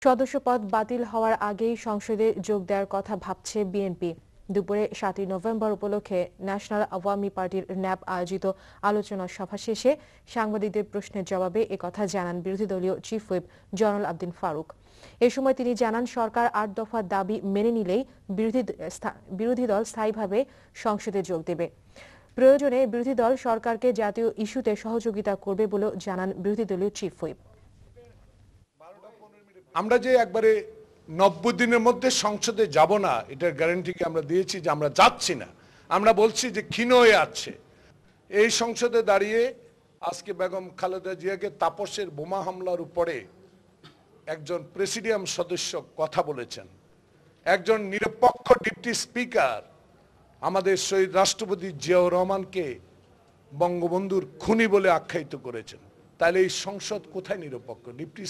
সদস্যপদ বাতিল হওয়ার আগেই সংসদে যোগ দেওয়ার কথা ভাবছে বিএনপি। দুপুরে 7ই নভেম্বর উপলক্ষে ন্যাশনাল আওয়ামী পার্টির ন্যাপ আয়োজিত আলোচনা সভা শেষে সাংবাদিকদের প্রশ্নের জবাবে একথা জানান বিরোধী দলীয় চিফ হুইপ জয়নুল আবদিন ফারুক। এ সময় তিনি জানান, সরকার 8 দফা দাবি মেনে নিলেই বিরোধী দল স্থায়ীভাবে সংসদে যোগ দেবে। প্রয়োজনে বিরোধী দল সরকারকে জাতীয় ইস্যুতে সহযোগিতা করবে বলেও জানান বিরোধী দলীয় চিফ হুইপ। আমরা যে একবারে 90 দিনের মধ্যে সংসদে যাব না, এটার গ্যারান্টি কি আমরা দিয়েছি যে আমরা যাচ্ছি না? আমরা বলছি যে ক্ষীণ হয়ে আছে। এই সংসদে দাঁড়িয়ে আজকে বেগম খালেদা জিয়াকে তাপসের বোমা হামলার উপরে একজন প্রেসিডিয়াম সদস্য কথা বলেছেন, একজন নিরপেক্ষ ডিপটি স্পিকার আমাদের শহীদ রাষ্ট্রপতি জিয়াউর রহমানকে বঙ্গবন্ধুর খুনি বলে আখ্যায়িত করেছেন। তাহলে এই সংসদ কোথায় নিরপেক্ষ? ডিপটি